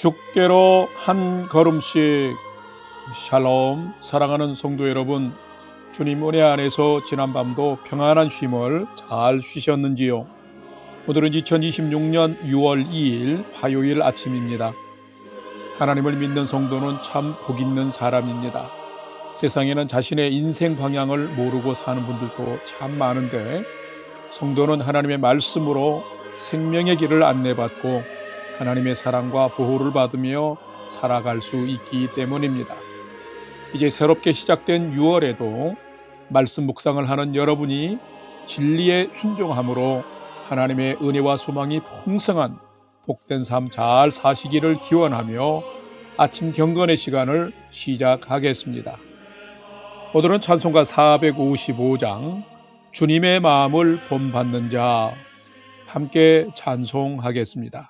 주께로 한 걸음씩. 샬롬. 사랑하는 성도 여러분, 주님 은혜 안에서 지난밤도 평안한 쉼을 잘 쉬셨는지요? 오늘은 2026년 6월 2일 화요일 아침입니다. 하나님을 믿는 성도는 참 복 있는 사람입니다. 세상에는 자신의 인생 방향을 모르고 사는 분들도 참 많은데, 성도는 하나님의 말씀으로 생명의 길을 안내받고 하나님의 사랑과 보호를 받으며 살아갈 수 있기 때문입니다. 이제 새롭게 시작된 6월에도 말씀 묵상을 하는 여러분이 진리에 순종함으로 하나님의 은혜와 소망이 풍성한 복된 삶 잘 사시기를 기원하며 아침 경건의 시간을 시작하겠습니다. 오늘은 찬송가 455장 주님의 마음을 본받는 자, 함께 찬송하겠습니다.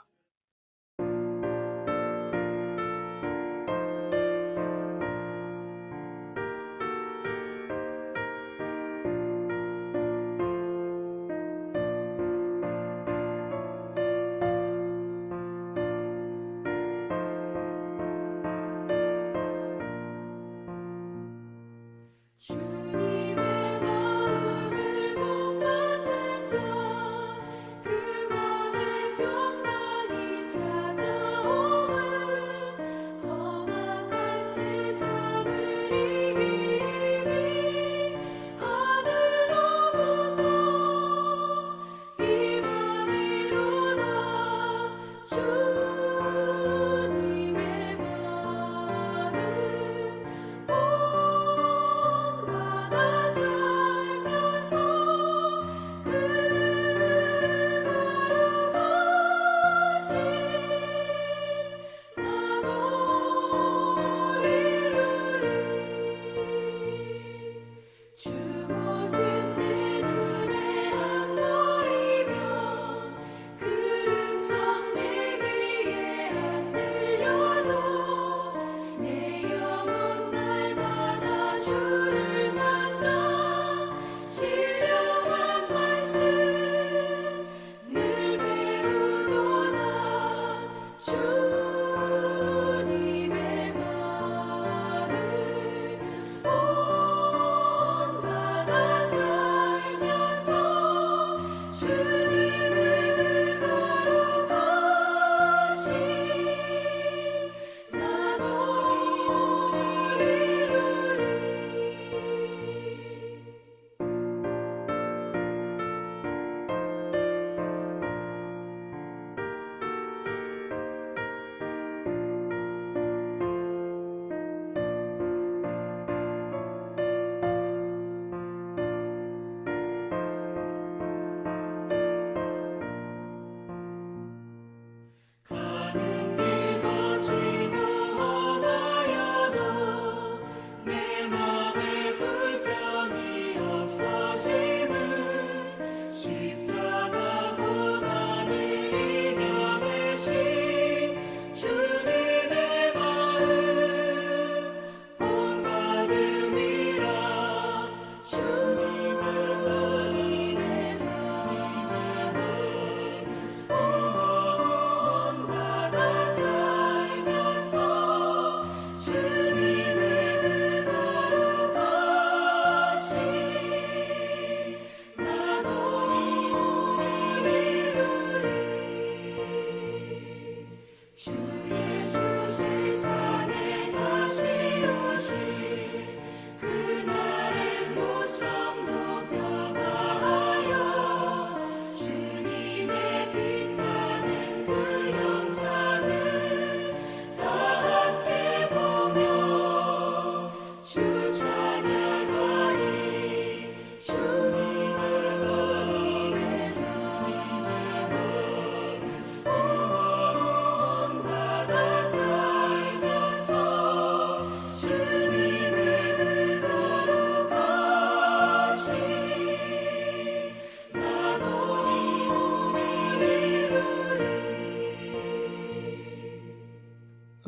주님의 마음을 본받는 자, 그 맘에 평강이 찾아오면 험악한 세상을 이기리 하늘로부터 임함이로다. 주님의 마음 본받아 살면서 그 거룩하신 나도 이루리. 주 모습 내 눈에 안 보이며 그 음성 내 귀에 안 들려도 내 영혼 날마다 주를 만나 신령한 말씀 늘 배우도다. 주님의 마음 본받아 살면서 주님의 그 거룩하신 나도 이루리. 가는 길 거치고 험하여도 내 맘에 불평이 없어짐은 십자가 고난을 이겨내신 주님의 마음 본받음이라. 주님의 본받아 살면서 주님의 그 거룩하신 나도 이루리. 주 예수 세상에 다시 오실 그날의 무성도 변화하여 주님의 빛나는 그 영상을 다 함께 보며 주 찬양하리. 주님의 본받아 살면서 주님의 그 거룩하신 나도 이루리.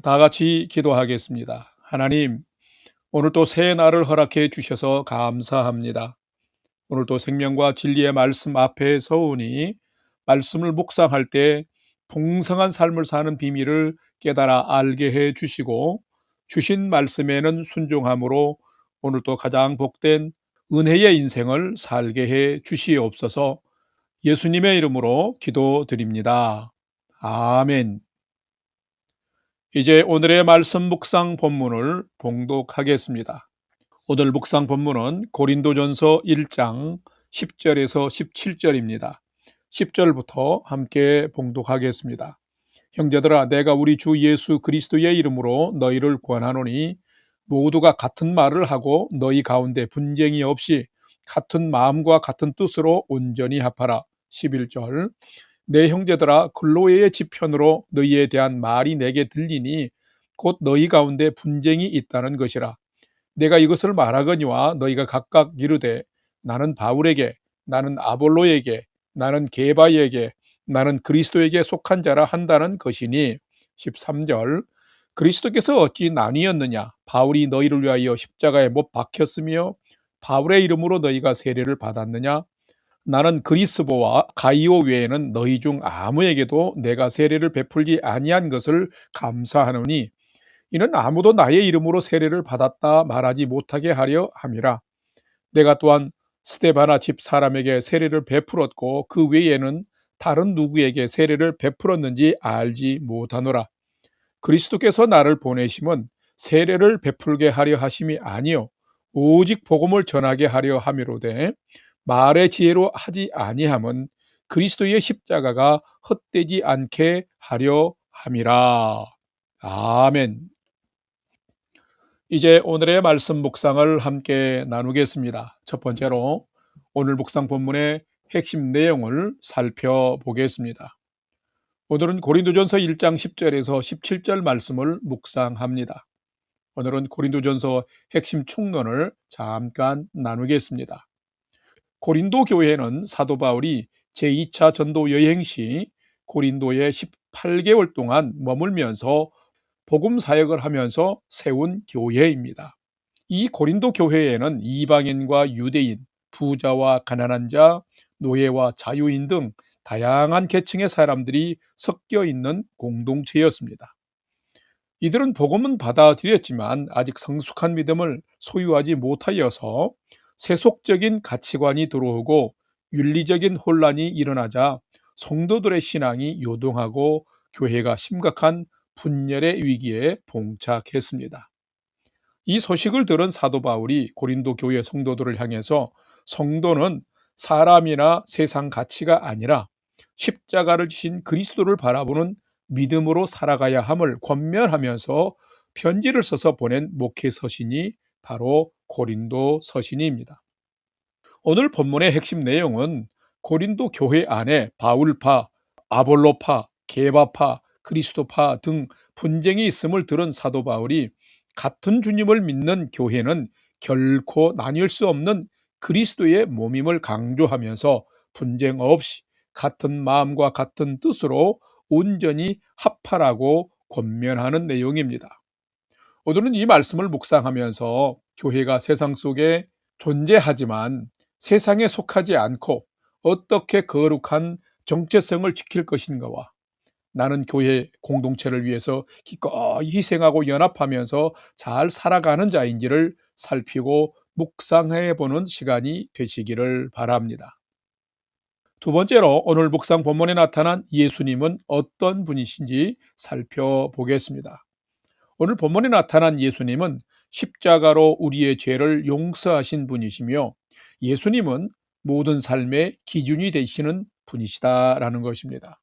다 같이 기도하겠습니다. 하나님, 오늘 또 새 날을 허락해 주셔서 감사합니다. 오늘 또 생명과 진리의 말씀 앞에 서오니 말씀을 묵상할 때 풍성한 삶을 사는 비밀을 깨달아 알게 해 주시고 주신 말씀에는 순종함으로 오늘도 가장 복된 은혜의 인생을 살게 해 주시옵소서. 예수님의 이름으로 기도드립니다. 아멘. 이제 오늘의 말씀 묵상 본문을 봉독하겠습니다. 오늘 묵상 본문은 고린도전서 1장 10절에서 17절입니다. 10절부터 함께 봉독하겠습니다. 형제들아, 내가 우리 주 예수 그리스도의 이름으로 너희를 권하노니 모두가 같은 말을 하고 너희 가운데 분쟁이 없이 같은 마음과 같은 뜻으로 온전히 합하라. 11절. 내 형제들아, 클로에의 지편으로 너희에 대한 말이 내게 들리니 곧 너희 가운데 분쟁이 있다는 것이라. 내가 이것을 말하거니와 너희가 각각 이르되 나는 바울에게, 나는 아볼로에게, 나는 게바에게, 나는 그리스도에게 속한 자라 한다는 것이니. 13절. 그리스도께서 어찌 나뉘었느냐? 바울이 너희를 위하여 십자가에 못 박혔으며 바울의 이름으로 너희가 세례를 받았느냐? 나는 그리스보와 가이오 외에는 너희 중 아무에게도 내가 세례를 베풀지 아니한 것을 감사하노니 이는 아무도 나의 이름으로 세례를 받았다 말하지 못하게 하려 함이라. 내가 또한 스데바나 집 사람에게 세례를 베풀었고 그 외에는 다른 누구에게 세례를 베풀었는지 알지 못하노라. 그리스도께서 나를 보내심은 세례를 베풀게 하려 하심이 아니요 오직 복음을 전하게 하려 함이로되 말의 지혜로 하지 아니함은 그리스도의 십자가가 헛되지 않게 하려 함이라. 아멘. 이제 오늘의 말씀 묵상을 함께 나누겠습니다. 첫 번째로 오늘 묵상 본문의 핵심 내용을 살펴보겠습니다. 오늘은 고린도전서 1장 10절에서 17절 말씀을 묵상합니다. 오늘은 고린도전서 핵심 총론을 잠깐 나누겠습니다. 고린도 교회는 사도 바울이 제2차 전도 여행 시 고린도에 18개월 동안 머물면서 복음 사역을 하면서 세운 교회입니다. 이 고린도 교회에는 이방인과 유대인, 부자와 가난한 자, 노예와 자유인 등 다양한 계층의 사람들이 섞여 있는 공동체였습니다. 이들은 복음은 받아들였지만 아직 성숙한 믿음을 소유하지 못하여서 세속적인 가치관이 들어오고 윤리적인 혼란이 일어나자 성도들의 신앙이 요동하고 교회가 심각한 분열의 위기에 봉착했습니다. 이 소식을 들은 사도 바울이 고린도 교회 성도들을 향해서 성도는 사람이나 세상 가치가 아니라 십자가를 지신 그리스도를 바라보는 믿음으로 살아가야 함을 권면하면서 편지를 써서 보낸 목회 서신이 바로 고린도 서신입니다. 오늘 본문의 핵심 내용은 고린도 교회 안에 바울파, 아볼로파, 게바파, 그리스도파 등 분쟁이 있음을 들은 사도 바울이 같은 주님을 믿는 교회는 결코 나뉠 수 없는 그리스도의 몸임을 강조하면서 분쟁 없이 같은 마음과 같은 뜻으로 온전히 합하라고 권면하는 내용입니다. 오늘은 이 말씀을 묵상하면서 교회가 세상 속에 존재하지만 세상에 속하지 않고 어떻게 거룩한 정체성을 지킬 것인가와 나는 교회 공동체를 위해서 기꺼이 희생하고 연합하면서 잘 살아가는 자인지를 살피고 묵상해보는 시간이 되시기를 바랍니다. 두 번째로 오늘 묵상 본문에 나타난 예수님은 어떤 분이신지 살펴보겠습니다. 오늘 본문에 나타난 예수님은 십자가로 우리의 죄를 용서하신 분이시며 예수님은 모든 삶의 기준이 되시는 분이시다라는 것입니다.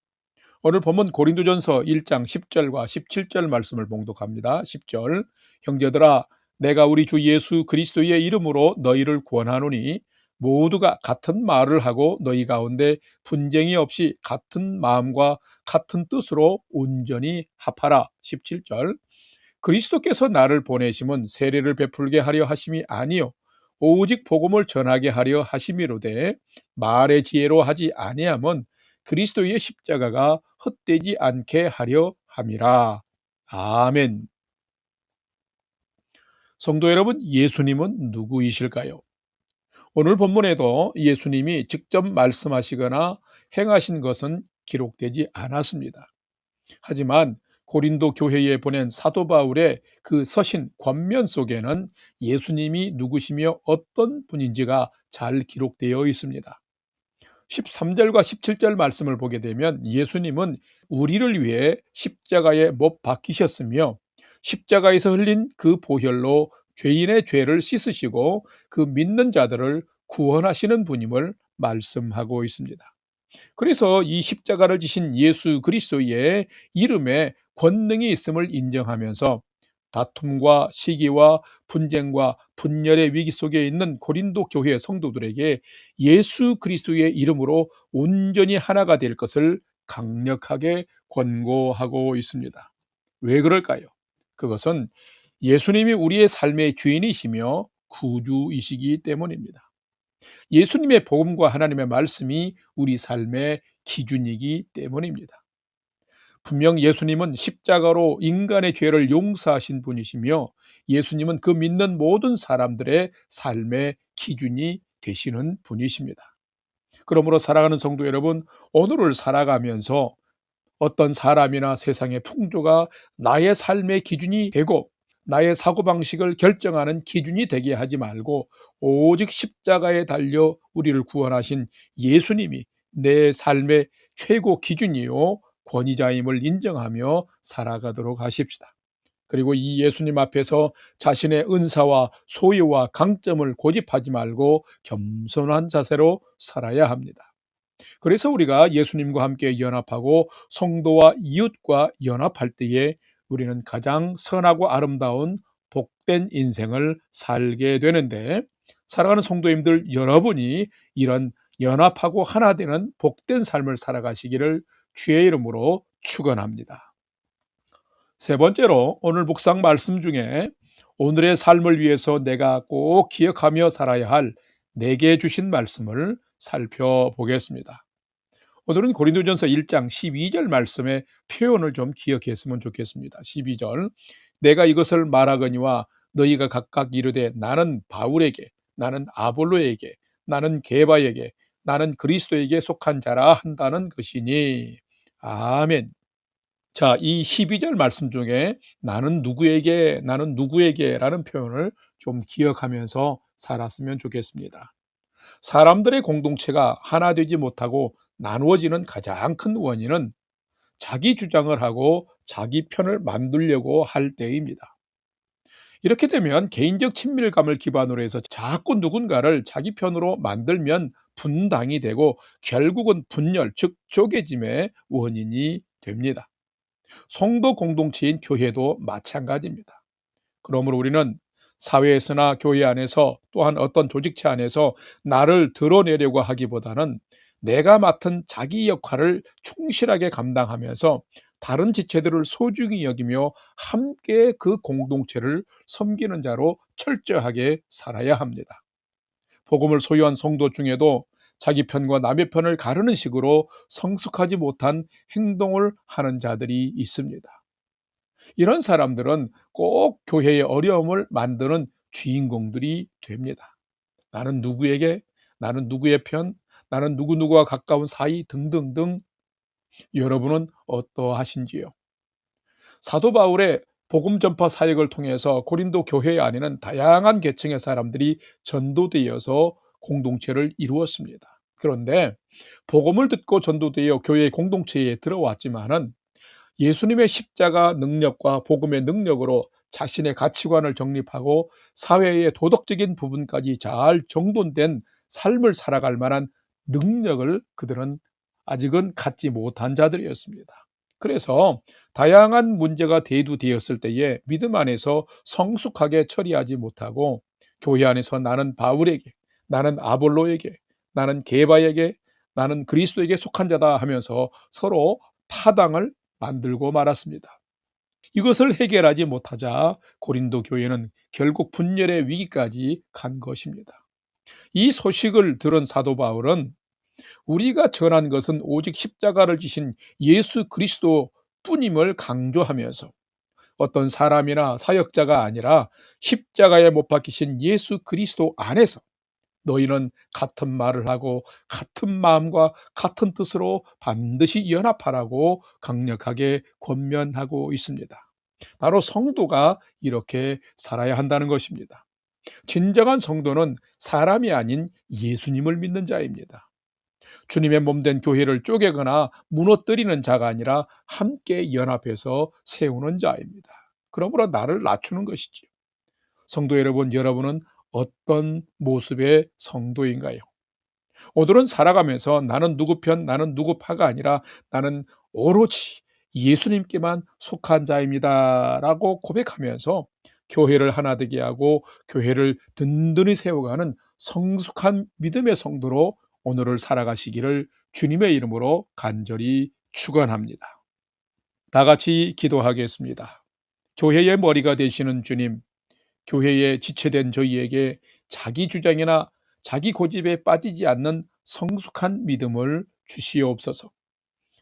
오늘 본문 고린도전서 1장 10절과 17절 말씀을 봉독합니다. 10절. 형제들아, 내가 우리 주 예수 그리스도의 이름으로 너희를 권하노니 모두가 같은 말을 하고 너희 가운데 분쟁이 없이 같은 마음과 같은 뜻으로 온전히 합하라. 17절. 그리스도께서 나를 보내심은 세례를 베풀게 하려 하심이 아니요 오직 복음을 전하게 하려 하심이로되 말의 지혜로 하지 아니함은 그리스도의 십자가가 헛되지 않게 하려 함이라. 아멘. 성도 여러분, 예수님은 누구이실까요? 오늘 본문에도 예수님이 직접 말씀하시거나 행하신 것은 기록되지 않았습니다. 하지만 고린도 교회에 보낸 사도 바울의 그 서신 권면 속에는 예수님이 누구시며 어떤 분인지가 잘 기록되어 있습니다. 13절과 17절 말씀을 보게 되면 예수님은 우리를 위해 십자가에 못 박히셨으며 십자가에서 흘린 그 보혈로 죄인의 죄를 씻으시고 그 믿는 자들을 구원하시는 분임을 말씀하고 있습니다. 그래서 이 십자가를 지신 예수 그리스도의 이름에 권능이 있음을 인정하면서 다툼과 시기와 분쟁과 분열의 위기 속에 있는 고린도 교회 성도들에게 예수 그리스도의 이름으로 온전히 하나가 될 것을 강력하게 권고하고 있습니다. 왜 그럴까요? 그것은 예수님이 우리의 삶의 주인이시며 구주이시기 때문입니다. 예수님의 복음과 하나님의 말씀이 우리 삶의 기준이기 때문입니다. 분명 예수님은 십자가로 인간의 죄를 용서하신 분이시며 예수님은 그 믿는 모든 사람들의 삶의 기준이 되시는 분이십니다. 그러므로 사랑하는 성도 여러분, 오늘을 살아가면서 어떤 사람이나 세상의 풍조가 나의 삶의 기준이 되고 나의 사고방식을 결정하는 기준이 되게 하지 말고 오직 십자가에 달려 우리를 구원하신 예수님이 내 삶의 최고 기준이요 권위자임을 인정하며 살아가도록 하십시다. 그리고 이 예수님 앞에서 자신의 은사와 소유와 강점을 고집하지 말고 겸손한 자세로 살아야 합니다. 그래서 우리가 예수님과 함께 연합하고 성도와 이웃과 연합할 때에 우리는 가장 선하고 아름다운 복된 인생을 살게 되는데, 사랑하는 성도님들 여러분이 이런 연합하고 하나 되는 복된 삶을 살아가시기를 주의 이름으로 축원합니다. 세 번째로 오늘 묵상 말씀 중에 오늘의 삶을 위해서 내가 꼭 기억하며 살아야 할 내게 주신 말씀을 살펴보겠습니다. 오늘은 고린도전서 1장 12절 말씀의 표현을 좀 기억했으면 좋겠습니다. 12절, 내가 이것을 말하거니와 너희가 각각 이르되 나는 바울에게, 나는 아볼로에게, 나는 게바에게, 나는 그리스도에게 속한 자라 한다는 것이니. 아멘. 자, 이 12절 말씀 중에 나는 누구에게, 나는 누구에게 라는 표현을 좀 기억하면서 살았으면 좋겠습니다. 사람들의 공동체가 하나 되지 못하고 나누어지는 가장 큰 원인은 자기 주장을 하고 자기 편을 만들려고 할 때입니다. 이렇게 되면 개인적 친밀감을 기반으로 해서 자꾸 누군가를 자기 편으로 만들면 분당이 되고 결국은 분열, 즉 쪼개짐의 원인이 됩니다. 성도 공동체인 교회도 마찬가지입니다. 그러므로 우리는 사회에서나 교회 안에서 또한 어떤 조직체 안에서 나를 드러내려고 하기보다는 내가 맡은 자기 역할을 충실하게 감당하면서 다른 지체들을 소중히 여기며 함께 그 공동체를 섬기는 자로 철저하게 살아야 합니다. 복음을 소유한 성도 중에도 자기 편과 남의 편을 가르는 식으로 성숙하지 못한 행동을 하는 자들이 있습니다. 이런 사람들은 꼭 교회의 어려움을 만드는 주인공들이 됩니다. 나는 누구에게, 나는 누구의 편, 나는 누구누구와 가까운 사이 등등등. 여러분은 어떠하신지요? 사도 바울의 복음 전파 사역을 통해서 고린도 교회 안에는 다양한 계층의 사람들이 전도되어서 공동체를 이루었습니다. 그런데 복음을 듣고 전도되어 교회 공동체에 들어왔지만은 예수님의 십자가 능력과 복음의 능력으로 자신의 가치관을 정립하고 사회의 도덕적인 부분까지 잘 정돈된 삶을 살아갈 만한 능력을 그들은 아직은 갖지 못한 자들이었습니다. 그래서 다양한 문제가 대두되었을 때에 믿음 안에서 성숙하게 처리하지 못하고 교회 안에서 나는 바울에게, 나는 아볼로에게, 나는 게바에게, 나는 그리스도에게 속한 자다 하면서 서로 파당을 만들고 말았습니다. 이것을 해결하지 못하자 고린도 교회는 결국 분열의 위기까지 간 것입니다. 이 소식을 들은 사도 바울은 우리가 전한 것은 오직 십자가를 지신 예수 그리스도 뿐임을 강조하면서 어떤 사람이나 사역자가 아니라 십자가에 못 박히신 예수 그리스도 안에서 너희는 같은 말을 하고 같은 마음과 같은 뜻으로 반드시 연합하라고 강력하게 권면하고 있습니다. 바로 성도가 이렇게 살아야 한다는 것입니다. 진정한 성도는 사람이 아닌 예수님을 믿는 자입니다. 주님의 몸된 교회를 쪼개거나 무너뜨리는 자가 아니라 함께 연합해서 세우는 자입니다. 그러므로 나를 낮추는 것이지요. 성도 여러분, 여러분은 어떤 모습의 성도인가요? 오늘은 살아가면서 나는 누구 편, 나는 누구 파가 아니라 나는 오로지 예수님께만 속한 자입니다 라고 고백하면서 교회를 하나 되게 하고 교회를 든든히 세워가는 성숙한 믿음의 성도로 오늘을 살아가시기를 주님의 이름으로 간절히 축원합니다. 다 같이 기도하겠습니다. 교회의 머리가 되시는 주님, 교회에 지체된 저희에게 자기 주장이나 자기 고집에 빠지지 않는 성숙한 믿음을 주시옵소서.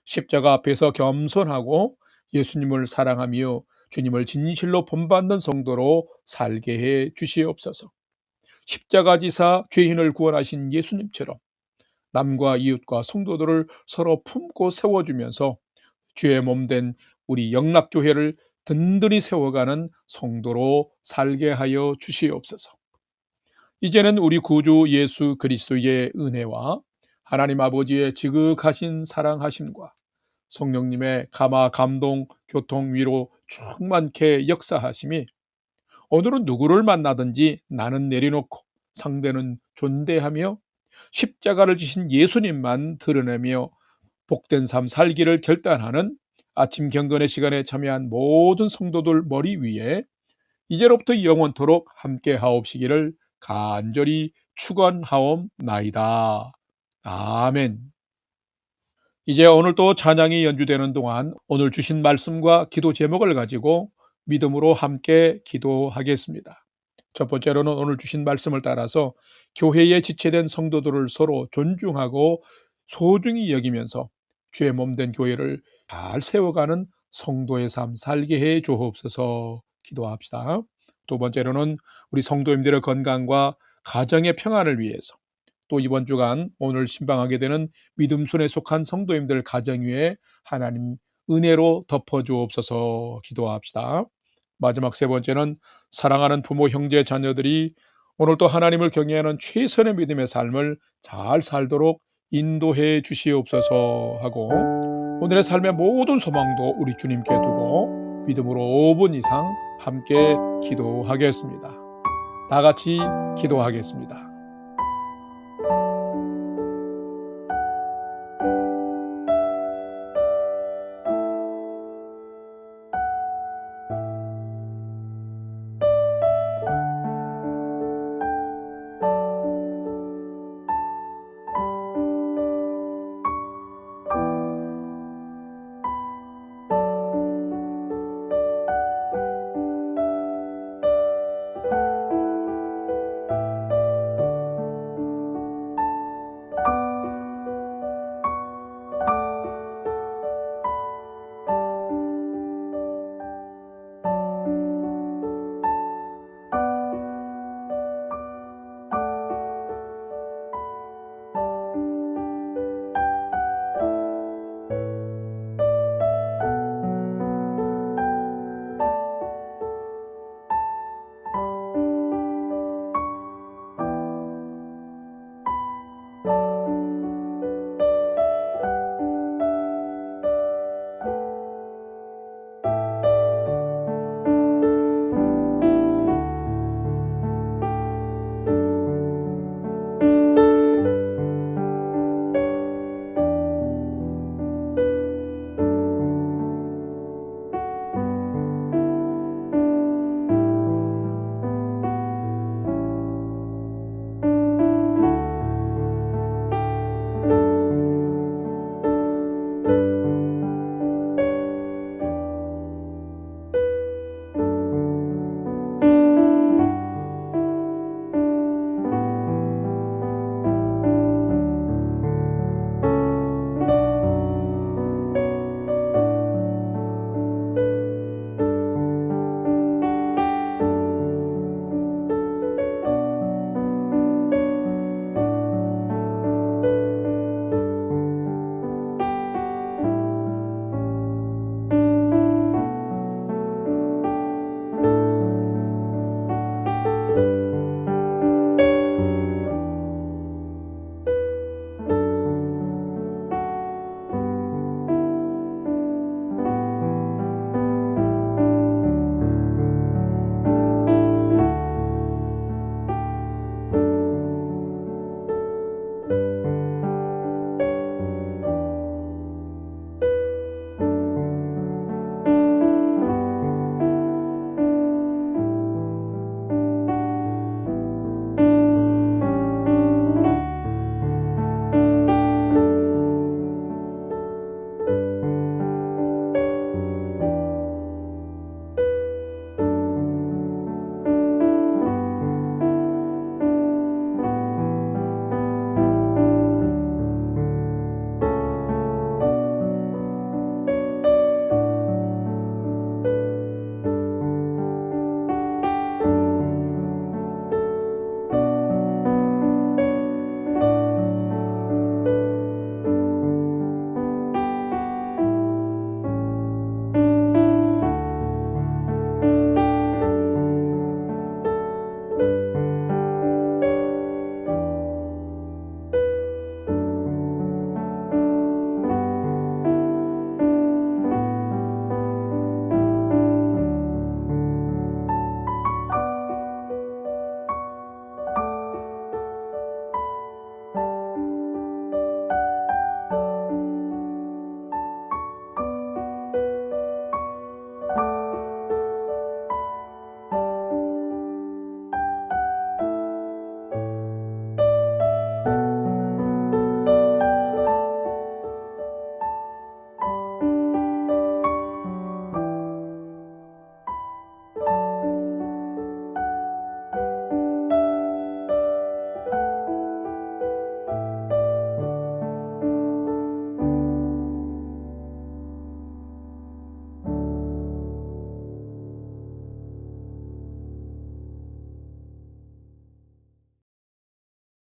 십자가 앞에서 겸손하고 예수님을 사랑하며 주님을 진실로 본받는 성도로 살게 해 주시옵소서. 십자가 지사 죄인을 구원하신 예수님처럼 남과 이웃과 성도들을 서로 품고 세워주면서 주의 몸된 우리 영락교회를 든든히 세워가는 성도로 살게 하여 주시옵소서. 이제는 우리 구주 예수 그리스도의 은혜와 하나님 아버지의 지극하신 사랑하심과 성령님의 감화, 감동, 교통, 위로 충만케 역사하심이 오늘은 누구를 만나든지 나는 내려놓고 상대는 존대하며 십자가를 지신 예수님만 드러내며 복된 삶 살기를 결단하는 아침 경건의 시간에 참여한 모든 성도들 머리 위에 이제로부터 영원토록 함께 하옵시기를 간절히 축원하옵나이다. 아멘. 이제 오늘 또 찬양이 연주되는 동안 오늘 주신 말씀과 기도 제목을 가지고 믿음으로 함께 기도하겠습니다. 첫 번째로는 오늘 주신 말씀을 따라서 교회에 지체된 성도들을 서로 존중하고 소중히 여기면서 주의 몸된 교회를 잘 세워가는 성도의 삶 살게 해 주옵소서 기도합시다. 두 번째로는 우리 성도님들의 건강과 가정의 평안을 위해서 또 이번 주간 오늘 신방하게 되는 믿음순에 속한 성도님들 가정 위에 하나님 은혜로 덮어주옵소서 기도합시다. 마지막 세 번째는 사랑하는 부모, 형제, 자녀들이 오늘도 하나님을 경외하는 최선의 믿음의 삶을 잘 살도록 인도해 주시옵소서 하고 오늘의 삶의 모든 소망도 우리 주님께 두고 믿음으로 5분 이상 함께 기도하겠습니다. 다 같이 기도하겠습니다.